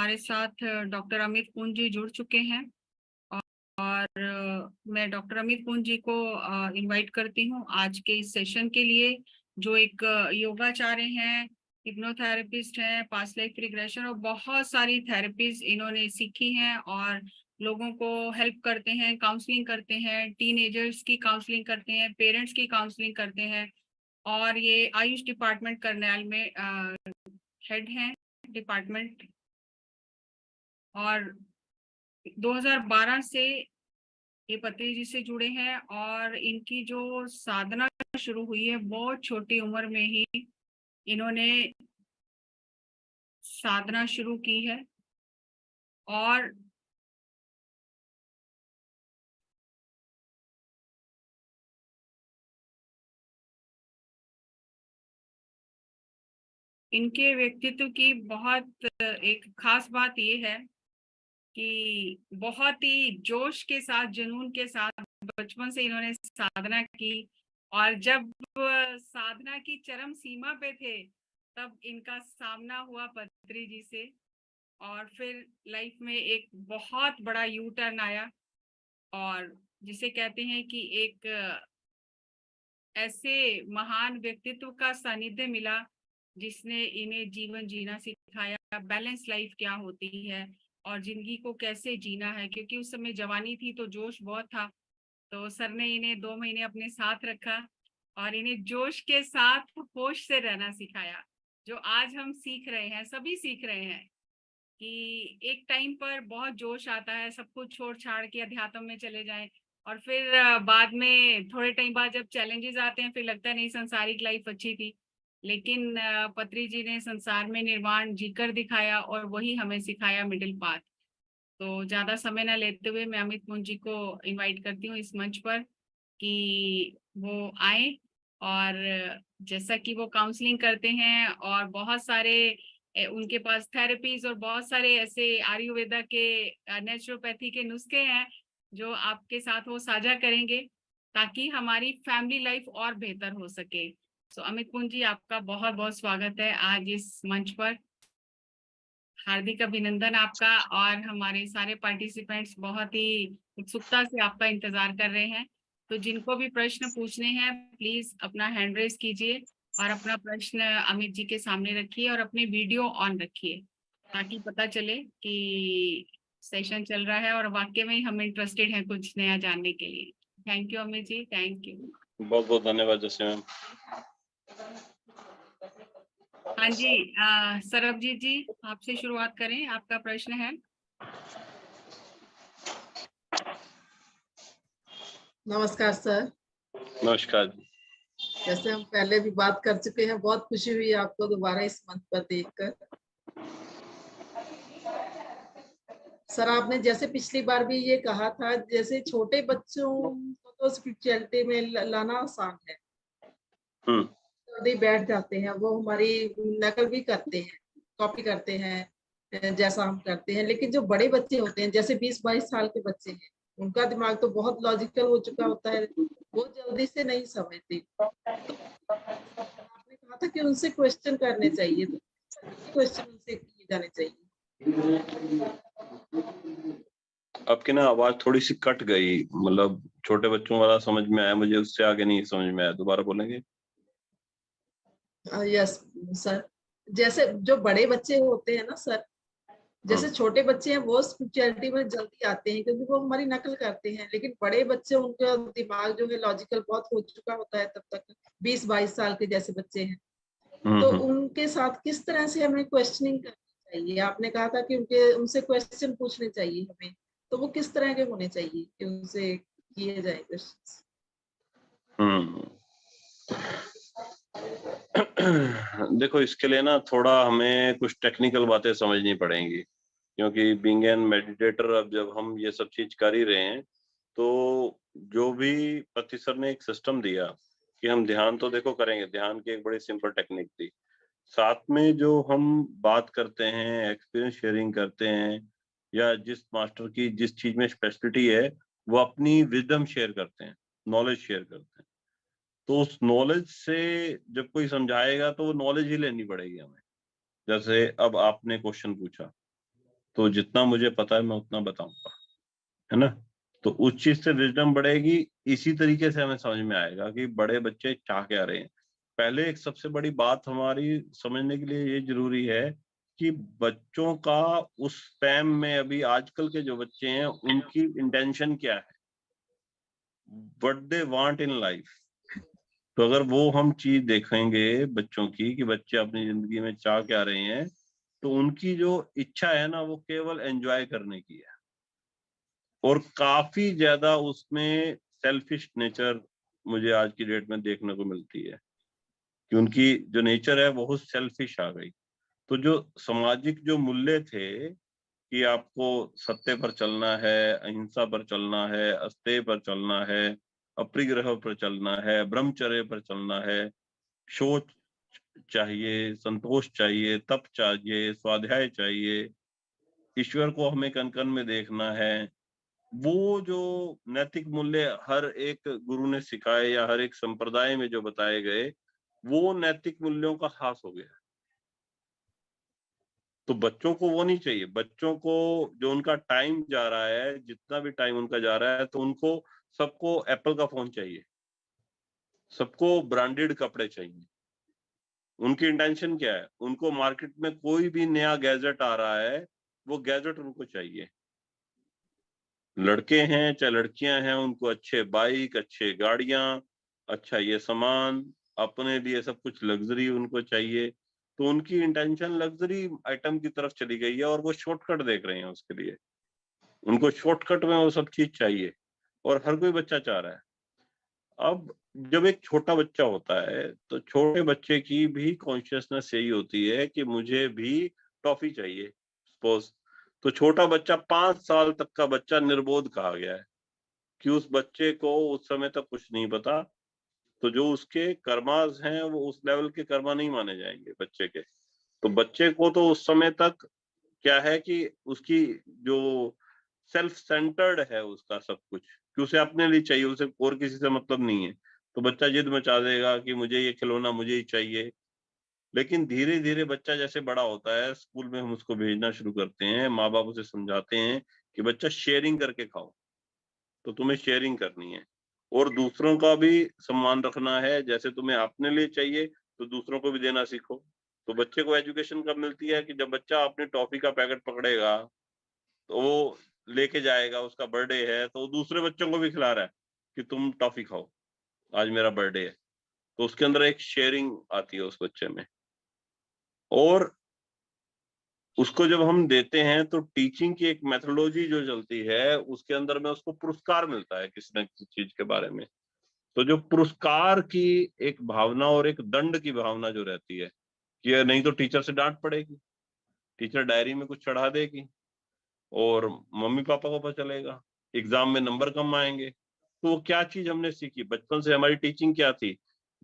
हमारे साथ डॉक्टर अमित पुंज जी जुड़ चुके हैं और मैं डॉक्टर अमित पुंज जी को इनवाइट करती हूँ आज के इस सेशन के लिए, जो एक योगाचार्य हैं, हिप्नोथेरेपिस्ट हैं, पास्ट लाइफ रिग्रेशन और बहुत सारी थेरेपीज इन्होंने सीखी हैं और लोगों को हेल्प करते हैं, काउंसलिंग करते हैं, टीनेजर्स की काउंसलिंग करते हैं, पेरेंट्स की काउंसलिंग करते हैं। और ये आयुष डिपार्टमेंट करनाल में हेड हैं डिपार्टमेंट, और 2012 से ये पत्री जी से जुड़े हैं और इनकी जो साधना शुरू हुई है बहुत छोटी उम्र में ही इन्होंने साधना शुरू की है। और इनके व्यक्तित्व की बहुत एक खास बात ये है कि बहुत ही जोश के साथ, जुनून के साथ बचपन से इन्होंने साधना की और जब साधना की चरम सीमा पे थे तब इनका सामना हुआ पत्री जी से और फिर लाइफ में एक बहुत बड़ा यू टर्न आया और जिसे कहते हैं कि एक ऐसे महान व्यक्तित्व का सानिध्य मिला जिसने इन्हें जीवन जीना सिखाया, बैलेंस लाइफ क्या होती है और जिंदगी को कैसे जीना है। क्योंकि उस समय जवानी थी तो जोश बहुत था, तो सर ने इन्हें 2 महीने अपने साथ रखा और इन्हें जोश के साथ होश से रहना सिखाया, जो आज हम सीख रहे हैं, सभी सीख रहे हैं कि एक टाइम पर बहुत जोश आता है, सब कुछ छोड़ छाड़ के अध्यात्म में चले जाएं और फिर बाद में थोड़े टाइम बाद जब चैलेंजेस आते हैं फिर लगता है नहीं, संसारिक लाइफ अच्छी थी। लेकिन पत्री जी ने संसार में निर्वाण जीकर दिखाया और वही हमें सिखाया मिडिल पाथ। तो ज्यादा समय ना लेते हुए मैं अमित पुंज जी को इनवाइट करती हूँ इस मंच पर कि वो आए। और जैसा कि वो काउंसलिंग करते हैं और बहुत सारे उनके पास थेरेपीज और बहुत सारे ऐसे आयुर्वेदा के, नेचुरोपैथी के नुस्खे हैं जो आपके साथ वो साझा करेंगे ताकि हमारी फैमिली लाइफ और बेहतर हो सके। सो अमित पुंज जी, आपका बहुत बहुत स्वागत है आज इस मंच पर। हार्दिक अभिनंदन आपका, और हमारे सारे पार्टिसिपेंट्स बहुत ही उत्सुकता से आपका इंतजार कर रहे हैं। तो जिनको भी प्रश्न पूछने हैं प्लीज अपना हैंड रेज कीजिए और अपना प्रश्न अमित जी के सामने रखिए और अपनी वीडियो ऑन रखिए ताकि पता चले कि सेशन चल रहा है और वाकई में हम इंटरेस्टेड हैं कुछ नया जानने के लिए। Thank you Amit ji, thank you. बहुत बहुत धन्यवाद जैसे मैम। हाँ जी, सरबजीत जी आपसे शुरुआत करें, आपका प्रश्न है। नमस्कार सर। नमस्कार। जैसे हम पहले भी बात कर चुके हैं, बहुत खुशी हुई आपको दोबारा इस मंच पर देखकर। सर आपने जैसे पिछली बार भी ये कहा था, जैसे छोटे बच्चों को तो स्पिरिचुअलिटी में लाना आसान है, जल्दी बैठ जाते हैं, वो हमारी नकल भी करते हैं, कॉपी करते हैं जैसा हम करते हैं। लेकिन जो बड़े बच्चे होते हैं, जैसे 20-22 साल के बच्चे हैं, उनका दिमाग तो बहुत लॉजिकल हो चुका होता है, वो जल्दी से नहीं समझते। तो आपने कहा था कि उनसे क्वेश्चन करने चाहिए, तो क्वेश्चन उनसे किए जाने चाहिए। आपकी ना आवाज थोड़ी सी कट गई, मतलब छोटे बच्चों वाला समझ में आया मुझे, उससे आगे नहीं समझ में आया, दोबारा बोलेंगे? यस सर, जैसे जो बड़े बच्चे होते हैं ना सर, जैसे छोटे बच्चे हैं वो स्पिरिचुअलिटी में जल्दी आते हैं क्योंकि वो हमारी नकल करते हैं। लेकिन बड़े बच्चे, उनका दिमाग जो है लॉजिकल बहुत हो चुका होता है, तब तक 20-22 साल के जैसे बच्चे हैं, तो उनके साथ किस तरह से हमें क्वेश्चनिंग करनी चाहिए? आपने कहा था कि उनसे क्वेश्चन पूछने चाहिए हमें, तो वो किस तरह के होने चाहिए कि उनसे किए जाए क्वेश्चन? देखो, इसके लिए ना थोड़ा हमें कुछ टेक्निकल बातें समझनी पड़ेंगी, क्योंकि बीइंग एन मेडिटेटर अब जब हम ये सब चीज कर ही रहे हैं, तो जो भी पति सर ने एक सिस्टम दिया कि हम ध्यान तो देखो करेंगे, ध्यान की एक बड़ी सिंपल टेक्निक थी, साथ में जो हम बात करते हैं, एक्सपीरियंस शेयरिंग करते हैं, या जिस मास्टर की जिस चीज में स्पेशलिटी है वो अपनी विजडम शेयर करते हैं, नॉलेज शेयर करते हैं, तो उस नॉलेज से जब कोई समझाएगा तो वो नॉलेज ही लेनी पड़ेगी हमें। जैसे अब आपने क्वेश्चन पूछा, तो जितना मुझे पता है मैं उतना बताऊंगा, है ना। तो उस चीज से विजडम बढ़ेगी। इसी तरीके से हमें समझ में आएगा कि बड़े बच्चे चाह क्या रहे हैं। पहले एक सबसे बड़ी बात हमारी समझने के लिए ये जरूरी है कि बच्चों का उस टाइम में, अभी आजकल के जो बच्चे हैं उनकी इंटेंशन क्या है, what they want in life. तो अगर वो हम चीज देखेंगे बच्चों की कि बच्चे अपनी जिंदगी में चाह क्या रहे हैं, तो उनकी जो इच्छा है ना वो केवल एंजॉय करने की है। और काफी ज्यादा उसमें सेल्फिश नेचर मुझे आज की डेट में देखने को मिलती है कि उनकी जो नेचर है बहुत सेल्फिश आ गई। तो जो सामाजिक जो मूल्य थे कि आपको सत्य पर चलना है, अहिंसा पर चलना है, अस्तेय पर चलना है, अपरिग्रह पर चलना है, ब्रह्मचर्य पर चलना है, शोच चाहिए, संतोष चाहिए, तप चाहिए, स्वाध्याय चाहिए, ईश्वर को हमें कण कण में देखना है, वो जो नैतिक मूल्य हर एक गुरु ने सिखाए या हर एक संप्रदाय में जो बताए गए, वो नैतिक मूल्यों का ह्रास हो गया। तो बच्चों को वो नहीं चाहिए। बच्चों को जो उनका टाइम जा रहा है, जितना भी टाइम उनका जा रहा है, तो उनको सबको एप्पल का फोन चाहिए, सबको ब्रांडेड कपड़े चाहिए। उनकी इंटेंशन क्या है, उनको मार्केट में कोई भी नया गैजेट आ रहा है, वो गैजेट उनको चाहिए। लड़के हैं चाहे लड़कियां हैं, उनको अच्छे बाइक, अच्छे गाड़ियां, अच्छा ये सामान, अपने लिए सब कुछ लग्जरी उनको चाहिए। तो उनकी इंटेंशन लग्जरी आइटम की तरफ चली गई है और वो शॉर्टकट देख रहे हैं उसके लिए। उनको शॉर्टकट में वो सब चीज चाहिए और हर कोई बच्चा चाह रहा है। अब जब एक छोटा बच्चा होता है तो छोटे बच्चे की भी कॉन्शियसनेस यही होती है कि मुझे भी टॉफी चाहिए सपोज। तो छोटा बच्चा 5 साल तक का बच्चा निर्बोध कहा गया है कि उस बच्चे को उस समय तक कुछ नहीं पता। तो जो उसके कर्मास हैं वो उस लेवल के कर्मा नहीं माने जाएंगे बच्चे के। तो बच्चे को तो उस समय तक क्या है कि उसकी जो सेल्फ सेंटर्ड है उसका सब कुछ, कि उसे अपने लिए चाहिए, उसे और किसी से मतलब नहीं है। तो बच्चा जिद मचा देगा कि मुझे ये खिलौना मुझे ही चाहिए। लेकिन धीरे धीरे बच्चा जैसे बड़ा होता है, स्कूल में हम उसको भेजना शुरू करते हैं, माँ बाप उसे समझाते हैं कि बच्चा शेयरिंग करके खाओ। तो तुम्हें शेयरिंग करनी है और दूसरों का भी सम्मान रखना है। जैसे तुम्हें अपने लिए चाहिए तो दूसरों को भी देना सीखो। तो बच्चे को एजुकेशन कब मिलती है कि जब बच्चा अपनी टॉफी का पैकेट पकड़ेगा तो वो लेके जाएगा, उसका बर्थडे है तो दूसरे बच्चों को भी खिला रहा है कि तुम टॉफी खाओ, आज मेरा बर्थडे है। तो उसके अंदर एक शेयरिंग आती है उस बच्चे में। और उसको जब हम देते हैं तो टीचिंग की एक मेथोडोलॉजी जो चलती है उसके अंदर में उसको पुरस्कार मिलता है किसी न किसी चीज के बारे में। तो जो पुरस्कार की एक भावना और एक दंड की भावना जो रहती है कि नहीं तो टीचर से डांट पड़ेगी, टीचर डायरी में कुछ चढ़ा देगी और मम्मी पापा को पता चलेगा, एग्जाम में नंबर कम आएंगे। तो वो क्या चीज हमने सीखी बचपन से, हमारी टीचिंग क्या थी,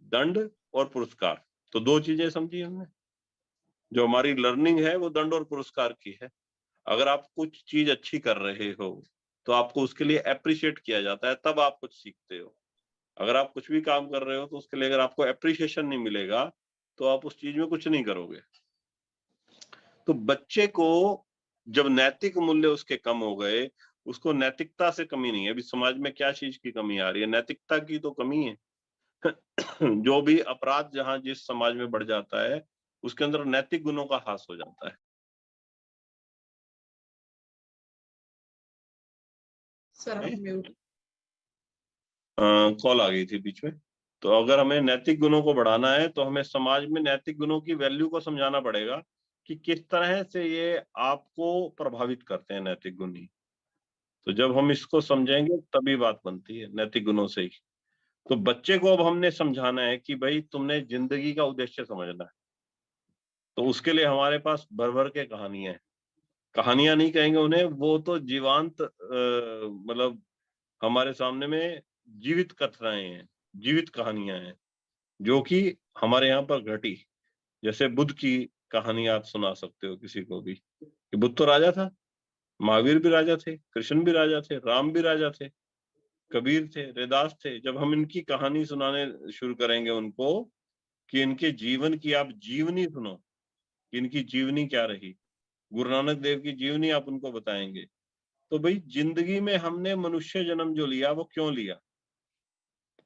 दंड और पुरस्कार। तो दो चीजें समझी हमने। जो हमारी लर्निंग है वो दंड और पुरस्कार की है। अगर आप कुछ चीज अच्छी कर रहे हो तो आपको उसके लिए अप्रिशिएट किया जाता है, तब आप कुछ सीखते हो। अगर आप कुछ भी काम कर रहे हो तो उसके लिए अगर आपको अप्रिशिएशन नहीं मिलेगा तो आप उस चीज में कुछ नहीं करोगे। तो बच्चे को जब नैतिक मूल्य उसके कम हो गए, उसको नैतिकता से कमी नहीं है। अभी समाज में क्या चीज की कमी आ रही है, नैतिकता की तो कमी है। जो भी अपराध जहां जिस समाज में बढ़ जाता है उसके अंदर नैतिक गुणों का ह्रास हो जाता है। सर आप म्यूट। कॉल आ गई थी बीच में। तो अगर हमें नैतिक गुणों को बढ़ाना है तो हमें समाज में नैतिक गुणों की वैल्यू को समझाना पड़ेगा कि किस तरह से ये आपको प्रभावित करते हैं नैतिक गुण ही। तो जब हम इसको समझेंगे तभी बात बनती है नैतिक गुणों से ही। तो बच्चे को अब हमने समझाना है कि भाई तुमने जिंदगी का उद्देश्य समझना है। तो उसके लिए हमारे पास भर भर के कहानियां हैं। कहानियां नहीं कहेंगे उन्हें, वो तो जीवांत मतलब हमारे सामने में जीवित कथाएं हैं, जीवित कहानियां हैं जो कि हमारे यहाँ पर घटी। जैसे बुद्ध की कहानी आप सुना सकते हो किसी को भी कि बुद्ध तो राजा था, महावीर भी राजा थे, कृष्ण भी राजा थे, राम भी राजा थे, कबीर थे, रैदास थे। जब हम इनकी कहानी सुनाने शुरू करेंगे उनको कि इनके जीवन की आप जीवनी सुनो कि इनकी जीवनी क्या रही, गुरु नानक देव की जीवनी आप उनको बताएंगे। तो भाई जिंदगी में हमने मनुष्य जन्म जो लिया वो क्यों लिया?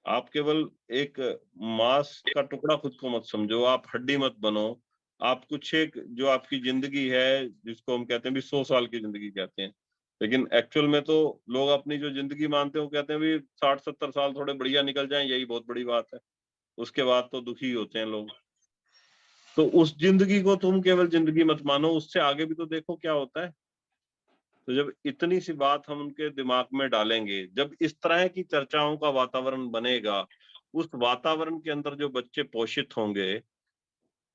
आप केवल एक मांस का टुकड़ा खुद को मत समझो, आप हड्डी मत बनो। आप कुछ एक जो आपकी जिंदगी है, जिसको हम कहते हैं भी 100 साल की जिंदगी कहते हैं, लेकिन एक्चुअल में तो लोग अपनी जो जिंदगी मानते हैं वो कहते हैं भी 60-70 साल थोड़े बढ़िया निकल जाएं, यही बहुत बड़ी बात है। उसके बाद तो दुखी होते हैं लोग। तो उस जिंदगी को तुम केवल जिंदगी मत मानो, उससे आगे भी तो देखो क्या होता है। तो जब इतनी सी बात हम उनके दिमाग में डालेंगे, जब इस तरह की चर्चाओं का वातावरण बनेगा, उस वातावरण के अंदर जो बच्चे पोषित होंगे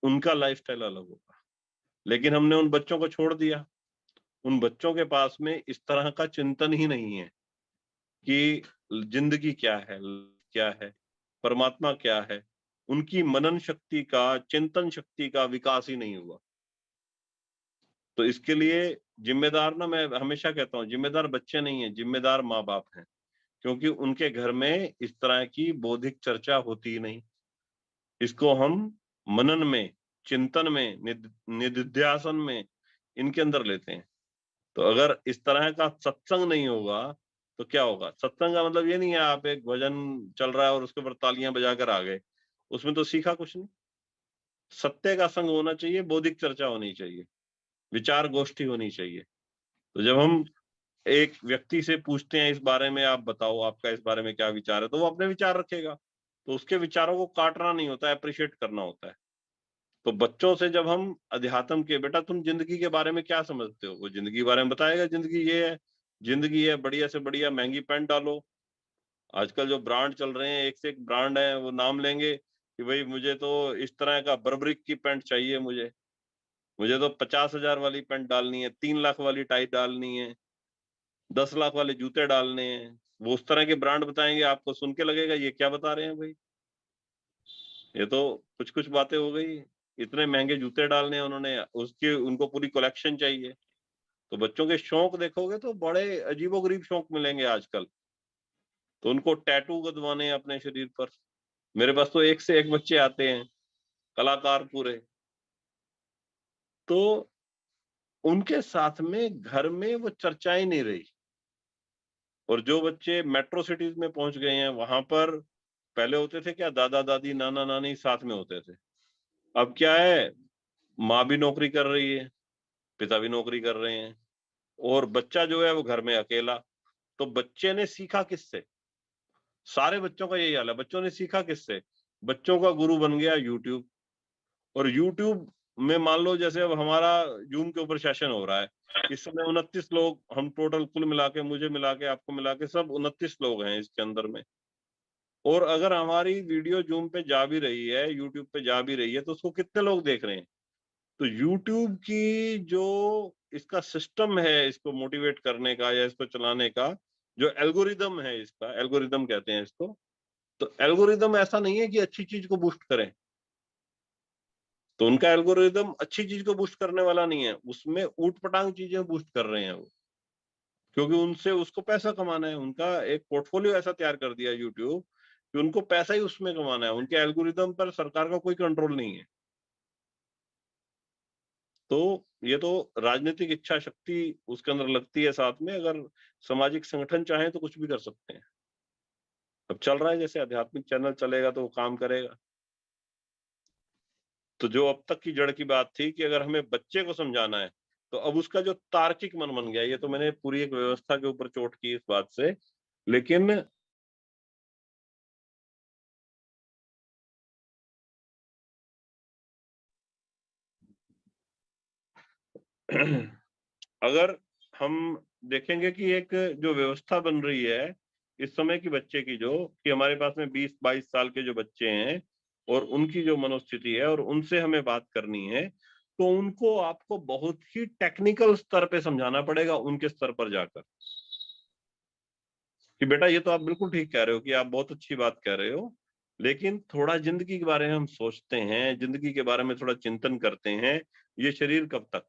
उनका लाइफस्टाइल अलग होगा। लेकिन हमने उन बच्चों को छोड़ दिया। उन बच्चों के पास में इस तरह का चिंतन ही नहीं है कि जिंदगी क्या है, परमात्मा क्या है। उनकी मनन शक्ति का, चिंतन शक्ति का विकास ही नहीं हुआ। तो इसके लिए जिम्मेदार ना, मैं हमेशा कहता हूँ, जिम्मेदार बच्चे नहीं है, जिम्मेदार माँ बाप हैं। क्योंकि उनके घर में इस तरह की बौद्धिक चर्चा होती ही नहीं। इसको हम मनन में, चिंतन में, निधिध्यासन में, इनके अंदर लेते हैं। तो अगर इस तरह का सत्संग नहीं होगा तो क्या होगा? सत्संग का मतलब ये नहीं है आप एक भजन चल रहा है और उसके ऊपर तालियां बजाकर आ गए, उसमें तो सीखा कुछ नहीं। सत्य का संग होना चाहिए, बौद्धिक चर्चा होनी चाहिए, विचार गोष्ठी होनी चाहिए। तो जब हम एक व्यक्ति से पूछते हैं इस बारे में, आप बताओ आपका इस बारे में क्या विचार है, तो वो अपने विचार रखेगा। तो उसके विचारों को काटना नहीं होता है, अप्रिशिएट करना होता है। तो बच्चों से जब हम अध्यात्म के, बेटा तुम जिंदगी के बारे में क्या समझते हो, वो जिंदगी के बारे में बताएगा, जिंदगी ये है, जिंदगी है बढ़िया से बढ़िया महंगी पैंट डालो। आजकल जो ब्रांड चल रहे हैं, एक से एक ब्रांड है, वो नाम लेंगे कि भाई मुझे तो इस तरह का बर्बरिक की पैंट चाहिए, मुझे तो 50,000 वाली पैंट डालनी है, 3 लाख वाली टाई डालनी है, 10 लाख वाले जूते डालने हैं। वो उस तरह के ब्रांड बताएंगे, आपको सुन के लगेगा ये क्या बता रहे हैं भाई, ये तो कुछ कुछ बातें हो गई। इतने महंगे जूते डालने हैं उन्होंने, उसके उनको पूरी कलेक्शन चाहिए। तो बच्चों के शौक देखोगे तो बड़े अजीबोगरीब शौक मिलेंगे आजकल। तो उनको टैटू गदवाने हैं अपने शरीर पर। मेरे पास तो एक से एक बच्चे आते हैं, कलाकार पूरे। तो उनके साथ में घर में वो चर्चाएं नहीं रही। और जो बच्चे मेट्रो सिटीज में पहुंच गए हैं, वहां पर पहले होते थे क्या, दादा दादी नाना नानी साथ में होते थे। अब क्या है, माँ भी नौकरी कर रही है, पिता भी नौकरी कर रहे हैं, और बच्चा जो है वो घर में अकेला। तो बच्चे ने सीखा किससे? सारे बच्चों का यही हाल है, बच्चों ने सीखा किससे? बच्चों का गुरु बन गया यूट्यूब। और यूट्यूब में मान लो जैसे अब हमारा जूम के ऊपर सेशन हो रहा है, इस समय 29 लोग हम टोटल, कुल मिला के, मुझे मिला के, आपको मिला के, सब 29 लोग हैं इसके अंदर में। और अगर हमारी वीडियो जूम पे जा भी रही है, यूट्यूब पे जा भी रही है, तो उसको कितने लोग देख रहे हैं? तो यूट्यूब की जो इसका सिस्टम है, इसको मोटिवेट करने का या इसको चलाने का जो एल्गोरिदम है, इसका एल्गोरिदम कहते हैं इसको। तो एल्गोरिदम ऐसा नहीं है कि अच्छी चीज को बूस्ट करें। तो उनका एल्गोरिदम अच्छी चीज को बूस्ट करने वाला नहीं है, उसमें ऊट पटांग चीजें बूस्ट कर रहे हैं वो। क्योंकि उनसे उसको पैसा कमाना है, उनका एक पोर्टफोलियो ऐसा तैयार कर दिया यूट्यूब कि उनको पैसा ही उसमें कमाना है। उनके एल्गोरिदम पर सरकार का कोई कंट्रोल नहीं है। तो ये तो राजनीतिक इच्छा शक्ति उसके अंदर लगती है साथ में। अगर सामाजिक संगठन चाहे तो कुछ भी कर सकते हैं। अब चल रहा है जैसे आध्यात्मिक चैनल चलेगा तो वो काम करेगा। तो जो अब तक की जड़ की बात थी कि अगर हमें बच्चे को समझाना है, तो अब उसका जो तार्किक मन बन गया, ये तो मैंने पूरी एक व्यवस्था के ऊपर चोट की इस बात से। लेकिन अगर हम देखेंगे कि एक जो व्यवस्था बन रही है इस समय की बच्चे की, जो कि हमारे पास में 20-22 साल के जो बच्चे हैं और उनकी जो मनोस्थिति है और उनसे हमें बात करनी है, तो उनको आपको बहुत ही टेक्निकल स्तर पे समझाना पड़ेगा, उनके स्तर पर जाकर, कि बेटा ये तो आप बिल्कुल ठीक कह रहे हो, कि आप बहुत अच्छी बात कह रहे हो, लेकिन थोड़ा जिंदगी के बारे में हम सोचते हैं, जिंदगी के बारे में थोड़ा चिंतन करते हैं। ये शरीर कब तक?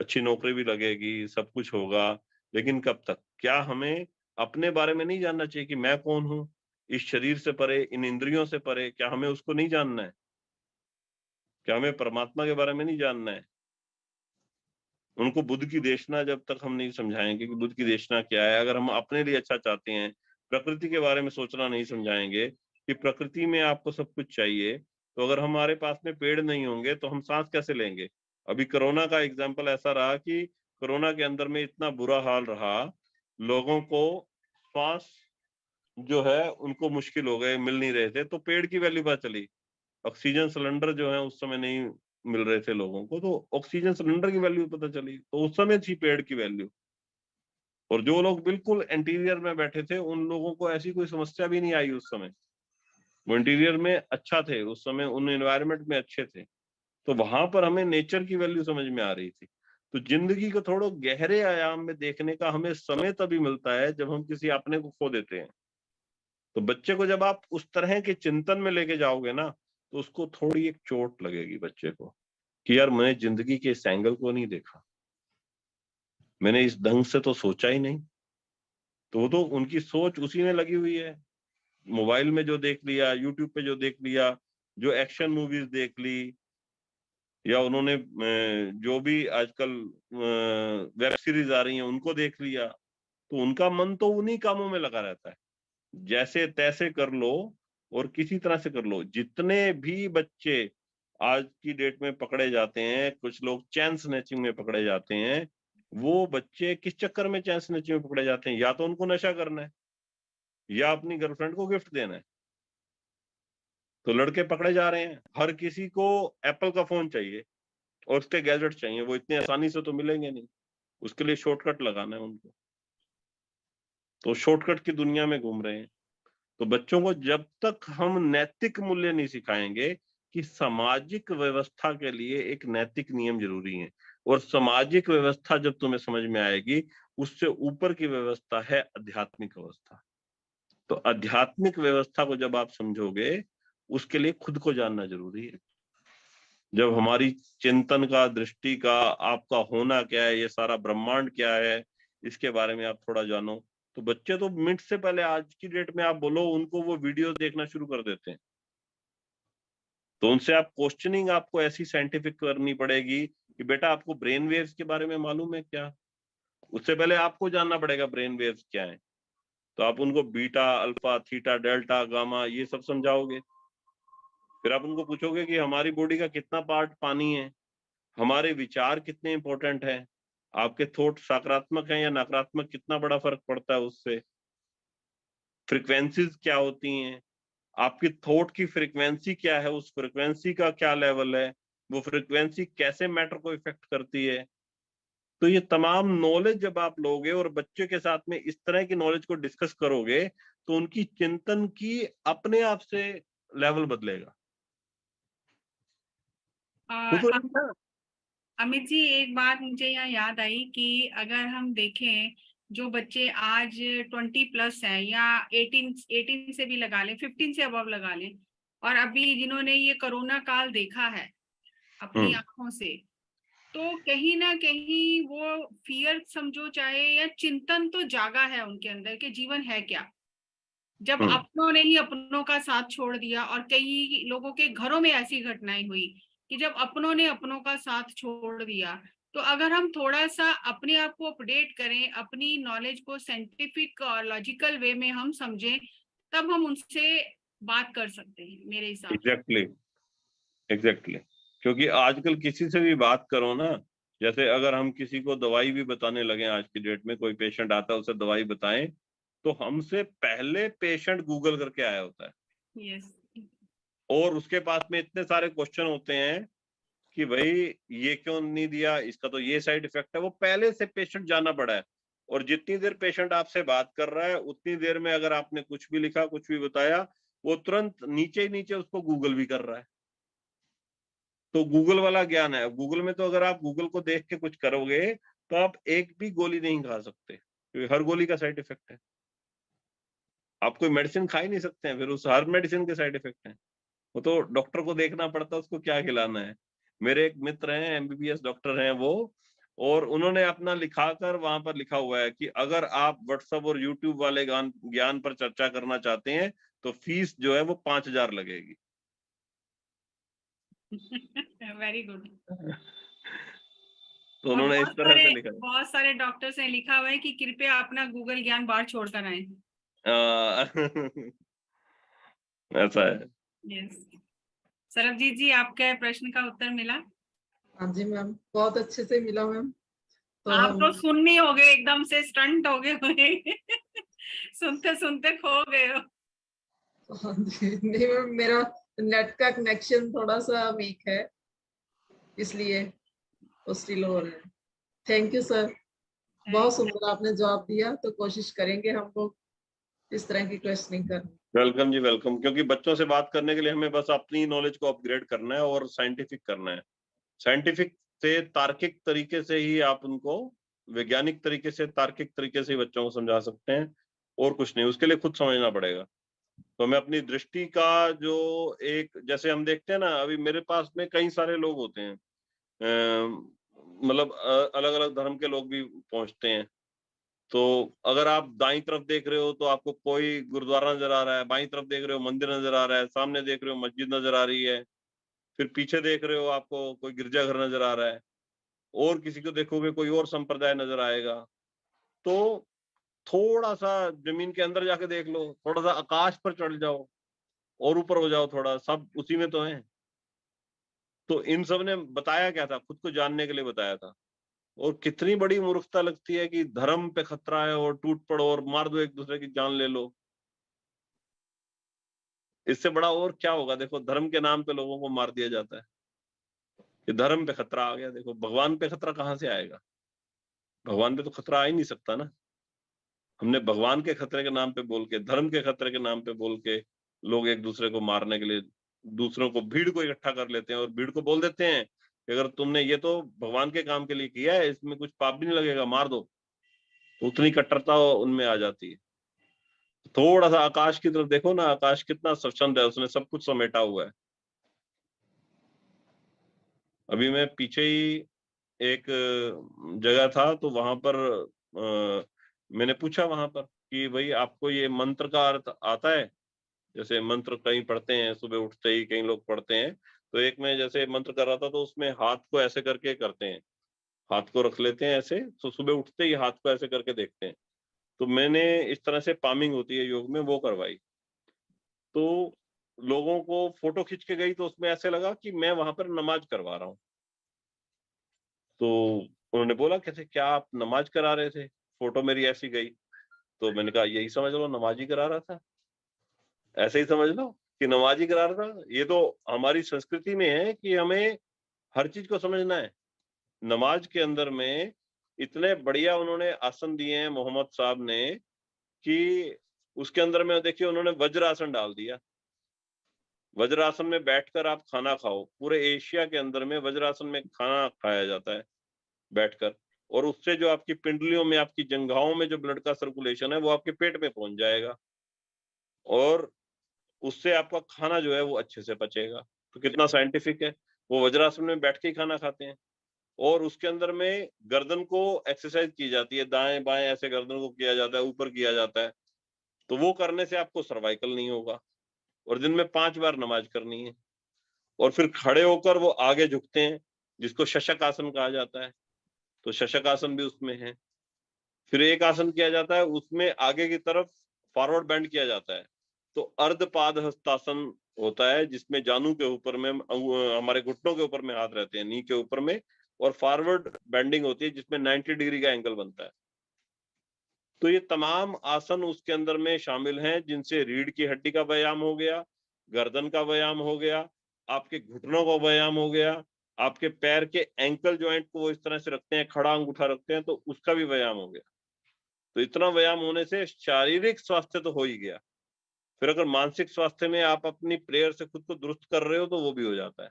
अच्छी नौकरी भी लगेगी, सब कुछ होगा, लेकिन कब तक? क्या हमें अपने बारे में नहीं जानना चाहिए कि मैं कौन हूं? इस शरीर से परे, इन इंद्रियों से परे, क्या हमें उसको नहीं जानना है? क्या हमें परमात्मा के बारे में नहीं जानना है? उनको बुद्ध की देशना जब तक हम नहीं समझाएंगे कि बुद्ध की देशना क्या है, अगर हम अपने लिए अच्छा चाहते हैं, प्रकृति के बारे में सोचना नहीं समझाएंगे कि प्रकृति में आपको सब कुछ चाहिए, तो अगर हमारे पास में पेड़ नहीं होंगे तो हम सांस कैसे लेंगे? अभी कोरोना का एग्जाम्पल ऐसा रहा कि कोरोना के अंदर में इतना बुरा हाल रहा, लोगों को श्वास जो है उनको मुश्किल हो गए, मिल नहीं रहे थे, तो पेड़ की वैल्यू पता चली। ऑक्सीजन सिलेंडर जो है उस समय नहीं मिल रहे थे लोगों को, तो ऑक्सीजन सिलेंडर की वैल्यू पता चली, तो उस समय थी पेड़ की वैल्यू। और जो लोग बिल्कुल इंटीरियर में बैठे थे उन लोगों को ऐसी कोई समस्या भी नहीं आई उस समय, वो इंटीरियर में अच्छा थे उस समय, उन एनवायरनमेंट में अच्छे थे, तो वहां पर हमें नेचर की वैल्यू समझ में आ रही थी। तो जिंदगी को थोड़ा गहरे आयाम में देखने का हमें समय तभी मिलता है जब हम किसी अपने को खो देते हैं। तो बच्चे को जब आप उस तरह के चिंतन में लेके जाओगे ना, तो उसको थोड़ी एक चोट लगेगी बच्चे को कि यार मैंने जिंदगी के इस एंगल को नहीं देखा, मैंने इस ढंग से तो सोचा ही नहीं। तो वो तो उनकी सोच उसी में लगी हुई है, मोबाइल में जो देख लिया, यूट्यूब पे जो देख लिया, जो एक्शन मूवीज देख ली, या उन्होंने जो भी आजकल वेब सीरीज आ रही हैं उनको देख लिया, तो उनका मन तो उन्हीं कामों में लगा रहता है। जैसे तैसे कर लो और किसी तरह से कर लो। जितने भी बच्चे आज की डेट में पकड़े जाते हैं, कुछ लोग चैन स्नैचिंग में पकड़े जाते हैं, वो बच्चे किस चक्कर में चैन स्नैचिंग में पकड़े जाते हैं? या तो उनको नशा करना है या अपनी गर्लफ्रेंड को गिफ्ट देना है। तो लड़के पकड़े जा रहे हैं, हर किसी को एप्पल का फोन चाहिए और उसके गैजेट चाहिए, वो इतने आसानी से तो मिलेंगे नहीं, उसके लिए शॉर्टकट लगाना है उनको, तो शॉर्टकट की दुनिया में घूम रहे हैं। तो बच्चों को जब तक हम नैतिक मूल्य नहीं सिखाएंगे कि सामाजिक व्यवस्था के लिए एक नैतिक नियम जरूरी है, और सामाजिक व्यवस्था जब तुम्हें समझ में आएगी, उससे ऊपर की व्यवस्था है आध्यात्मिक व्यवस्था। तो आध्यात्मिक व्यवस्था को जब आप समझोगे, उसके लिए खुद को जानना जरूरी है। जब हमारी चिंतन का, दृष्टि का, आपका होना क्या है, ये सारा ब्रह्मांड क्या है, इसके बारे में आप थोड़ा जानो, तो बच्चे तो मिनट से पहले, आज की डेट में आप बोलो उनको, वो वीडियो देखना शुरू कर देते हैं। तो उनसे आप क्वेश्चनिंग आपको ऐसी साइंटिफिक करनी पड़ेगी कि बेटा आपको ब्रेन वेव्स के बारे में मालूम है क्या? उससे पहले आपको जानना पड़ेगा ब्रेन वेव्स क्या है। तो आप उनको beta, alpha, theta, delta, gamma ये सब समझाओगे। फिर आप उनको पूछोगे कि हमारी बॉडी का कितना पार्ट पानी है, हमारे विचार कितने इंपॉर्टेंट हैं, आपके थॉट सकारात्मक हैं या नकारात्मक, कितना बड़ा फर्क पड़ता है उससे, फ्रीक्वेंसीज क्या होती हैं, आपकी थॉट की फ्रीक्वेंसी क्या है, उस फ्रीक्वेंसी का क्या लेवल है, वो फ्रीक्वेंसी कैसे मैटर को इफेक्ट करती है। तो ये तमाम नॉलेज जब आप लोगे और बच्चे के साथ में इस तरह की नॉलेज को डिस्कस करोगे, तो उनकी चिंतन की अपने आप से लेवल बदलेगा। वो तो एक था। अमित जी, एक बात मुझे यहाँ याद आई कि अगर हम देखें, जो बच्चे आज 20+ हैं या 18 से भी लगा लें, 15 से अबव लगा लें, और अभी जिन्होंने ये कोरोना काल देखा है अपनी आंखों से, तो कहीं ना कहीं वो फियर समझो चाहे, या चिंतन तो जागा है उनके अंदर कि जीवन है क्या। जब अपनों ने ही अपनों का साथ छोड़ दिया, और कई लोगों के घरों में ऐसी घटनाएं हुई कि जब अपनों ने अपनों का साथ छोड़ दिया, तो अगर हम थोड़ा सा अपने आप को अपडेट करें, अपनी नॉलेज को साइंटिफिक और लॉजिकल वे में हम समझें, तब हम उनसे बात कर सकते हैं मेरे हिसाब से। एग्जैक्टली। क्योंकि आजकल किसी से भी बात करो ना, जैसे अगर हम किसी को दवाई भी बताने लगे, आज की डेट में कोई पेशेंट आता है उसे दवाई बताएं, तो हमसे पहले पेशेंट गूगल करके आया होता है, यस। और उसके पास में इतने सारे क्वेश्चन होते हैं कि भाई ये क्यों नहीं दिया, इसका तो ये साइड इफेक्ट है, वो पहले से पेशेंट जाना पड़ा है। और जितनी देर पेशेंट आपसे बात कर रहा है, उतनी देर में अगर आपने कुछ भी लिखा, कुछ भी बताया, वो तुरंत नीचे ही नीचे उसको गूगल भी कर रहा है। तो गूगल वाला ज्ञान है। गूगल में तो अगर आप गूगल को देख के कुछ करोगे, तो आप एक भी गोली नहीं खा सकते, क्योंकि हर गोली का साइड इफेक्ट है। आप कोई मेडिसिन खा ही नहीं सकते हैं, फिर उस हर मेडिसिन के साइड इफेक्ट हैं। वो तो डॉक्टर को देखना पड़ता है उसको क्या खिलाना है। मेरे एक मित्र हैं, एमबीबीएस डॉक्टर हैं वो, और उन्होंने अपना लिखाकर वहां पर लिखा हुआ है कि अगर आप व्हाट्सएप और यूट्यूब वाले ज्ञान पर चर्चा करना चाहते हैं, तो फीस जो है वो 5,000 लगेगी। Very good. तो और उन्होंने इस तरह से लिखा है। बहुत सारे डॉक्टर्स ने लिखा हुआ है कि कृपया अपना गूगल ज्ञान बाहर छोड़कर आए। ऐसा है। यस। सरबजीत जी, आपके प्रश्न का उत्तर मिला? हाँ जी मैम, बहुत अच्छे से मिला मैम। तो आप तो सुननी हो गए, एकदम से स्टंट हो गए हुए सुनते सुनते खो गए हो। हाँ जी, नहीं मैम, मेरा नेट का कनेक्शन थोड़ा सा वीक है, इसलिए वो स्टिल हो रहा है। थैंक यू सर, बहुत सुंदर आपने जवाब दिया। तो कोशिश करेंगे हम लोग इस तरह की क्वेश्चनिंग करनी। वेलकम जी, वेलकम। क्योंकि बच्चों से बात करने के लिए हमें बस अपनी नॉलेज को अपग्रेड करना है और साइंटिफिक करना है। साइंटिफिक से तार्किक तरीके से ही आप उनको, वैज्ञानिक तरीके से, तार्किक तरीके से ही बच्चों को समझा सकते हैं, और कुछ नहीं। उसके लिए खुद समझना पड़ेगा। तो हमें अपनी दृष्टि का जो एक, जैसे हम देखते हैं ना, अभी मेरे पास में कई सारे लोग होते हैं, मतलब अलग अलग धर्म के लोग भी पहुंचते हैं। तो अगर आप दाईं तरफ देख रहे हो तो आपको कोई गुरुद्वारा नजर आ रहा है, बाईं तरफ देख रहे हो मंदिर नजर आ रहा है, सामने देख रहे हो मस्जिद नजर आ रही है, फिर पीछे देख रहे हो आपको कोई गिरजाघर नजर आ रहा है, और किसी को देखोगे कोई और संप्रदाय नजर आएगा। तो थोड़ा सा जमीन के अंदर जाके देख लो, थोड़ा सा आकाश पर चढ़ जाओ और ऊपर हो जाओ, थोड़ा सब उसी में तो है। तो इन सब ने बताया क्या था? खुद को जानने के लिए बताया था। और कितनी बड़ी मूर्खता लगती है कि धर्म पे खतरा है और टूट पड़ो और मार दो, एक दूसरे की जान ले लो। इससे बड़ा और क्या होगा? देखो, धर्म के नाम पे लोगों को मार दिया जाता है कि धर्म पे खतरा आ गया। देखो, भगवान पे खतरा कहाँ से आएगा? भगवान पे तो खतरा आ ही नहीं सकता ना। हमने भगवान के खतरे के नाम पे बोल के, धर्म के खतरे के नाम पे बोल के, लोग एक दूसरे को मारने के लिए दूसरों को, भीड़ को इकट्ठा कर लेते हैं और भीड़ को बोल देते हैं कि अगर तुमने ये तो भगवान के काम के लिए किया है, इसमें कुछ पाप भी नहीं लगेगा, मार दो। तो उतनी कट्टरता उनमें आ जाती है। थोड़ा सा आकाश की तरफ देखो ना, आकाश कितना स्वच्छंद है, उसने सब कुछ समेटा हुआ है। अभी मैं पीछे ही एक जगह था, तो वहां पर मैंने पूछा वहां पर कि भाई आपको ये मंत्र का अर्थ आता है? जैसे मंत्र कहीं पढ़ते हैं, सुबह उठते ही कई लोग पढ़ते हैं। तो एक में जैसे मंत्र कर रहा था, तो उसमें हाथ को ऐसे करके करते हैं, हाथ को रख लेते हैं ऐसे, तो सुबह उठते ही हाथ को ऐसे करके देखते हैं। तो मैंने इस तरह से पामिंग होती है योग में, वो करवाई। तो लोगों को फोटो खींच के गई, तो उसमें ऐसे लगा कि मैं वहां पर नमाज करवा रहा हूँ। तो उन्होंने बोला, कैसे, क्या आप नमाज करा रहे थे? फोटो मेरी ऐसी गई। तो मैंने कहा, यही समझ लो, नमाज ही करा रहा था। ऐसे ही समझ लो कि नमाज ही करा रहा था। ये तो हमारी संस्कृति में है कि हमें हर चीज को समझना है। नमाज के अंदर में इतने बढ़िया उन्होंने आसन दिए हैं मोहम्मद साहब ने, कि उसके अंदर में देखिए उन्होंने वज्रासन डाल दिया। वज्रासन में बैठकर आप खाना खाओ। पूरे एशिया के अंदर में वज्रासन में खाना खाया जाता है बैठकर, और उससे जो आपकी पिंडलियों में, आपकी जंघाओं में जो ब्लड का सर्कुलेशन है, वो आपके पेट में पहुंच जाएगा, और उससे आपका खाना जो है वो अच्छे से पचेगा। तो कितना साइंटिफिक है। वो वज्रासन में बैठ के ही खाना खाते हैं, और उसके अंदर में गर्दन को एक्सरसाइज की जाती है, दाएं बाएं ऐसे गर्दन को किया जाता है, ऊपर किया जाता है। तो वो करने से आपको सर्वाइकल नहीं होगा। और दिन में 5 बार नमाज करनी है। और फिर खड़े होकर वो आगे झुकते हैं, जिसको शशक आसन कहा जाता है। तो शशक आसन भी उसमें है। फिर एक आसन किया जाता है, उसमें आगे की तरफ फॉरवर्ड बेंड किया जाता है। तो अर्धपाद हस्तासन होता है, जिसमें जानू के ऊपर में, हमारे घुटनों के ऊपर में हाथ रहते हैं, नी के ऊपर में, और फॉरवर्ड बेंडिंग होती है, जिसमें 90 डिग्री का एंगल बनता है। तो ये तमाम आसन उसके अंदर में शामिल हैं, जिनसे रीढ़ की हड्डी का व्यायाम हो गया, गर्दन का व्यायाम हो गया, आपके घुटनों का व्यायाम हो गया, आपके पैर के एंकल जॉइंट को वो इस तरह से रखते हैं, खड़ा अंगूठा रखते हैं, तो उसका भी व्यायाम हो गया। तो इतना व्यायाम होने से शारीरिक स्वास्थ्य तो हो ही गया। फिर अगर मानसिक स्वास्थ्य में आप अपनी प्रेयर से खुद को दुरुस्त कर रहे हो, तो वो भी हो जाता है।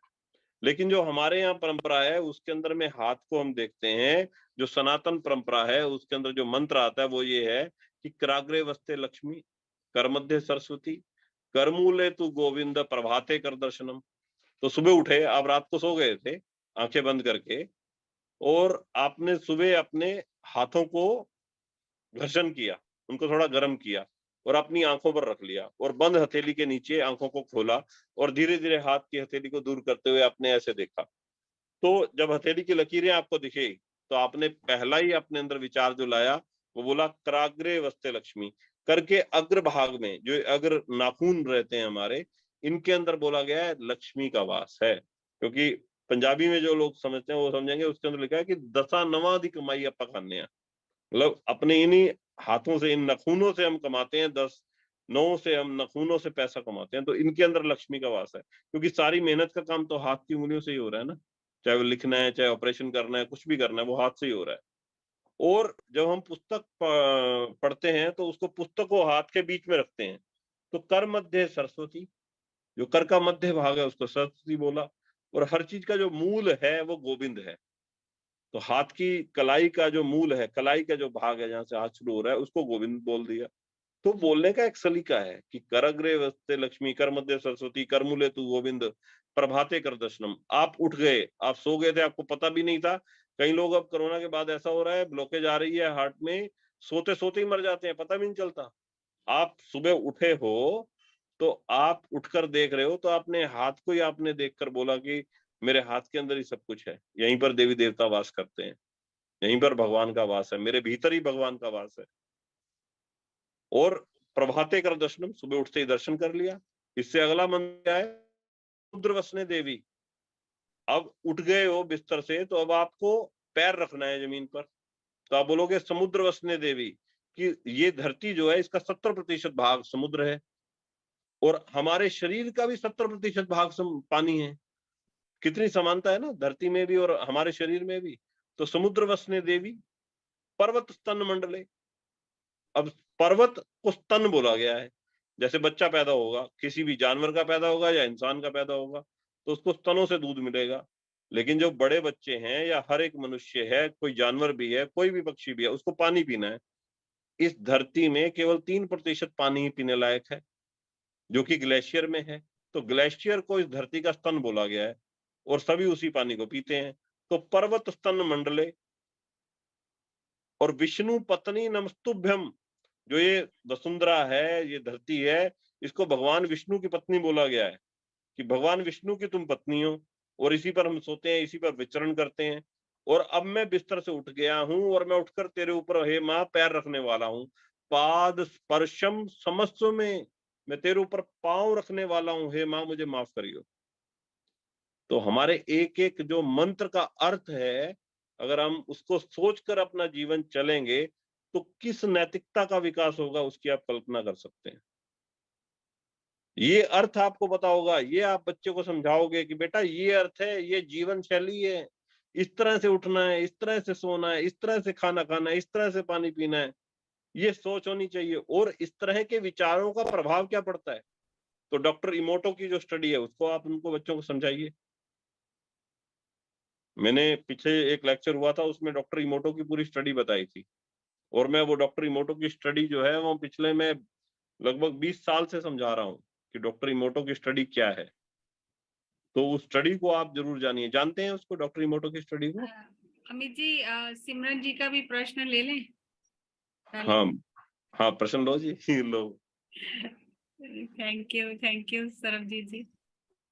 लेकिन जो हमारे यहाँ परंपरा है, उसके अंदर में हाथ को हम देखते हैं, जो सनातन परंपरा है उसके अंदर जो मंत्र आता है वो ये है कि कराग्रे वस्ते लक्ष्मी, कर मध्य सरस्वती, करमूले तू गोविंद, प्रभाते कर दर्शनम। तो सुबह उठे, आप रात को सो गए थे आंखें बंद करके, और आपने सुबह अपने हाथों को घर्षण किया, उनको थोड़ा गर्म किया, और अपनी आंखों पर रख लिया, और बंद हथेली के नीचे आंखों को खोला, और धीरे धीरे हाथ की हथेली को दूर करते हुए आपने ऐसे देखा। तो जब हथेली की लकीरें आपको दिखेगी, तो आपने पहला ही अपने अंदर विचार जो लाया वो बोला कराग्रे वस्ते लक्ष्मी, करके अग्रभाग में जो अग्र नाखून रहते हैं हमारे, इनके अंदर बोला गया है लक्ष्मी का वास है। क्योंकि पंजाबी में जो लोग समझते हैं वो समझेंगे, उसके अंदर लिखा है कि दसा नवा दी कमाई आप खाने हैं, मतलब अपने इन्हीं हाथों से, इन नखूनों से हम कमाते हैं, 10 नौ से हम नखूनों से पैसा कमाते हैं, तो इनके अंदर लक्ष्मी का वास है। क्योंकि सारी मेहनत का काम तो हाथ की उंगलियों से ही हो रहा है ना, चाहे वो लिखना है, चाहे ऑपरेशन करना है, कुछ भी करना है, वो हाथ से ही हो रहा है। और जब हम पुस्तक पढ़ते हैं तो उसको पुस्तक को हाथ के बीच में रखते हैं, तो कर मध्य सरस्वती, जो कर का मध्य भाग है उसको सरस्वती बोला, और हर चीज का जो मूल है वो गोविंद है। तो हाथ की कलाई का जो मूल है, कलाई का जो भाग है जहां से हाथ शुरू हो रहा है, उसको गोविंद बोल दिया। तो बोलने का एक सलीका है कि करअग्रे वस्ते लक्ष्मी, कर मध्य सरस्वती, कर मूले तू गोविंद, प्रभाते कर दर्शनम। आप उठ गए, आप सो गए थे, आपको पता भी नहीं था। कई लोग अब कोरोना के बाद ऐसा हो रहा है, ब्लॉकेज आ रही है हार्ट में, सोते सोते ही मर जाते हैं, पता भी नहीं चलता। आप सुबह उठे हो तो आप उठकर देख रहे हो, तो आपने हाथ को ही आपने देखकर बोला कि मेरे हाथ के अंदर ही सब कुछ है, यहीं पर देवी देवता वास करते हैं, यहीं पर भगवान का वास है, मेरे भीतर ही भगवान का वास है। और प्रभाते कर दर्शनम, सुबह उठते ही दर्शन कर लिया। इससे अगला मंत्र क्या है, समुद्र वसने देवी। अब उठ गए हो बिस्तर से, तो अब आपको पैर रखना है जमीन पर, तो आप बोलोगे समुद्र वसने देवी, कि ये धरती जो है इसका 70% भाग समुद्र है, और हमारे शरीर का भी 70% भाग पानी है। कितनी समानता है ना धरती में भी और हमारे शरीर में भी। तो समुद्र वसने देवी, पर्वत स्तन मंडले। अब पर्वत को स्तन बोला गया है। जैसे बच्चा पैदा होगा, किसी भी जानवर का पैदा होगा या इंसान का पैदा होगा, तो उसको स्तनों से दूध मिलेगा। लेकिन जो बड़े बच्चे हैं या हर एक मनुष्य है, कोई जानवर भी है, कोई भी पक्षी भी है, उसको पानी पीना है। इस धरती में केवल 3% पानी ही पीने लायक है, जो कि ग्लेशियर में है। तो ग्लेशियर को इस धरती का स्तन बोला गया है, और सभी उसी पानी को पीते हैं। तो पर्वत स्तन मंडले, और विष्णु पत्नी नमस्तुभ्यम, जो ये वसुंधरा है, ये धरती है, इसको भगवान विष्णु की पत्नी बोला गया है, कि भगवान विष्णु की तुम पत्नी हो, और इसी पर हम सोते हैं, इसी पर विचरण करते हैं। और अब मैं बिस्तर से उठ गया हूं, और मैं उठकर तेरे ऊपर हे माँ पैर रखने वाला हूं। पाद स्पर्शम समस्व में, मैं तेरे ऊपर पांव रखने वाला हूं, हे माँ मुझे माफ करियो। तो हमारे एक एक जो मंत्र का अर्थ है, अगर हम उसको सोचकर अपना जीवन चलेंगे, तो किस नैतिकता का विकास होगा उसकी आप कल्पना कर सकते हैं। ये अर्थ आपको पता होगा, ये आप बच्चे को समझाओगे कि बेटा ये अर्थ है, ये जीवन शैली है, इस तरह से उठना है, इस तरह से सोना है, इस तरह से खाना खाना है, इस तरह से पानी पीना है, ये सोच होनी चाहिए। और इस तरह के विचारों का प्रभाव क्या पड़ता है, तो डॉक्टर इमोटो की जो स्टडी है उसको आप उनको बच्चों को समझाइए। मैंने पीछे एक लेक्चर हुआ था, उसमें डॉक्टर इमोटो की पूरी स्टडी बताई थी, और मैं वो डॉक्टर इमोटो की स्टडी जो है वो पिछले मैं लगभग 20 साल से समझा रहा हूँ कि डॉक्टर इमोटो की स्टडी क्या है। तो उस स्टडी को आप जरूर जानिए। जानते हैं उसको, डॉक्टर इमोटो की स्टडी को? अमित जी, सिमरन जी का भी प्रश्न ले लें पहले? हाँ हाँ, प्रश्न लो जी लो। Thank you Sarabjit ji.